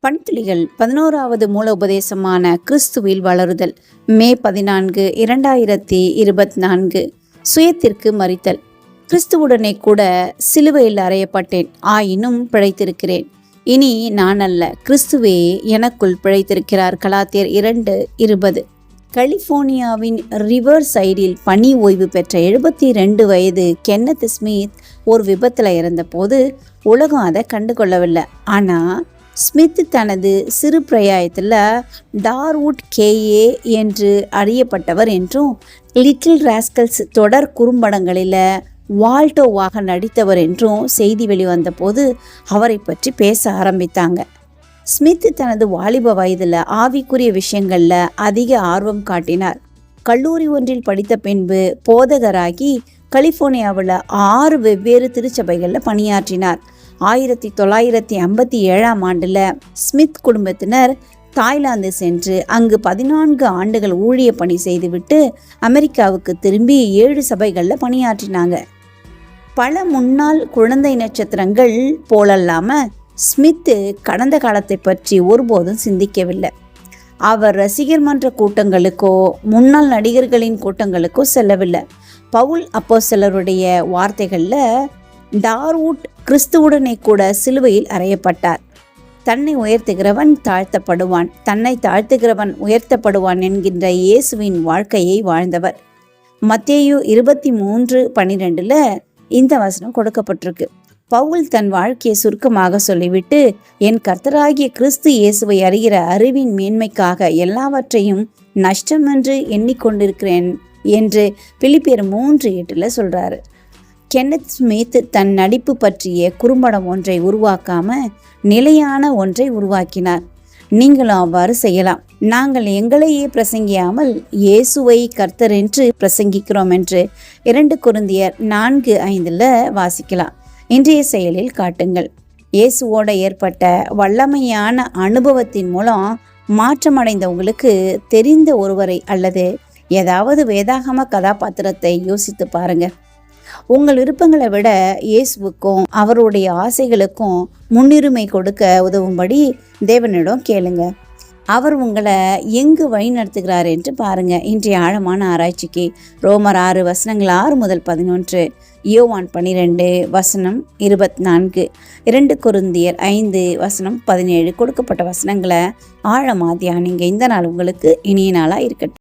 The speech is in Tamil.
பண்துளிகள் 11வது மூல உபதேசமான கிறிஸ்துவில் வளருதல். மே 14, 2024. சுயத்திற்கு மரித்தல். கிறிஸ்துவுடனே கூட சிலுவையில் அறையப்பட்டேன், ஆயினும் பிழைத்திருக்கிறேன். இனி நான் அல்ல, கிறிஸ்துவே எனக்குள் பிழைத்திருக்கிறார். கலாத்தியர் 2:20. கலிபோர்னியாவின் ரிவர் சைடில் பணி ஓய்வு பெற்ற 72 வயது கென்னத் ஸ்மித் ஒரு விபத்தில் இறந்தபோது உலகம் அதை கண்டுகொள்ளவில்லை. ஆனால் ஸ்மித் தனது சிறு பிரயாயத்தில் டார்வுட் கேஏ என்று அறியப்பட்டவர் என்றும், லிட்டில் ராஸ்கல்ஸ் தொடர் குறும்படங்களில் வால்டோவாக நடித்தவர் என்றும் செய்தி வெளிவந்த போது அவரை பற்றி பேச ஆரம்பித்தாங்க. ஸ்மித் தனது வாலிப வயதில் ஆவிக்குரிய விஷயங்களில் அதிக ஆர்வம் காட்டினார். கல்லூரி ஒன்றில் படித்த பின்பு போதகராகி கலிபோர்னியாவில் 6 வெவ்வேறு திருச்சபைகளில் பணியாற்றினார். 1957ஆம் ஆண்டில் ஸ்மித் குடும்பத்தினர் தாய்லாந்து சென்று அங்கு 14 ஆண்டுகள் ஊழிய பணி செய்துவிட்டு அமெரிக்காவுக்கு திரும்பி 7 சபைகளில் பணியாற்றினாங்க. பல முன்னாள் குழந்தை நட்சத்திரங்கள் போலல்லாமல் ஸ்மித் கடந்த காலத்தை பற்றி ஒருபோதும் சிந்திக்கவில்லை. அவர் ரசிகர் மன்ற கூட்டங்களுக்கோ முன்னாள் நடிகர்களின் கூட்டங்களுக்கோ செல்லவில்லை. பவுல் அப்போஸ்தலருடைய வார்த்தைகளில், டார்வுட் கிறிஸ்துவுடனே கூட சிலுவையில் அறையப்பட்டார். தன்னை உயர்த்துகிறவன் தாழ்த்தப்படுவான், தன்னை தாழ்த்துகிறவன் உயர்த்தப்படுவான் என்கின்ற இயேசுவின் வாழ்க்கையை வாழ்ந்தவர். மத்தேயு 23:12 இந்த வசனம் கொடுக்கப்பட்டிருக்கு. பவுல் தன் வாழ்க்கையை சுருக்கமாக சொல்லிவிட்டு, என் கர்த்தராகிய கிறிஸ்து இயேசுவை அறிகிற அறிவின் மேன்மைக்காக எல்லாவற்றையும் நஷ்டமென்று எண்ணிக்கொண்டிருக்கிறேன் என்று பிலிப்பியர் 3:8 சொல்றாரு. கென்னத் ஸ்மித் தன் நடிப்பு பற்றிய குறும்படம் ஒன்றை உருவாக்காம நிலையான ஒன்றை உருவாக்கினார். நீங்களும் அவ்வாறு செய்யலாம். நாங்கள் எங்களையே பிரசங்கியாமல் இயேசுவை கர்த்தர் என்று பிரசங்கிக்கிறோம் என்று 2 கொரிந்தியர் 4:5 வாசிக்கலாம். இன்றைய செயலில் காட்டுங்கள். இயேசுவோட ஏற்பட்ட வல்லமையான அனுபவத்தின் மூலம் மாற்றமடைந்த உங்களுக்கு தெரிந்த ஒருவரை அல்லது ஏதாவது வேதாகம கதாபாத்திரத்தை யோசித்து பாருங்க. உங்கள் விருப்பங்களை விட இயேசுவுக்கும் அவருடைய ஆசைகளுக்கும் முன்னுரிமை கொடுக்க உதவும்படி தேவனிடம் கேளுங்க. அவர் உங்களை எங்கு வழி நடத்துகிறார் என்று பாருங்க. இன்றைய ஆழமான ஆராய்ச்சிக்கு ரோமர் 6:6-11, யோவான் 12:24, 2 கொரிந்தியர் 5:17 கொடுக்கப்பட்ட வசனங்களை ஆழமா தியானிங்க. இந்த நாள் உங்களுக்கு இனிய நாளாக இருக்கட்டும்.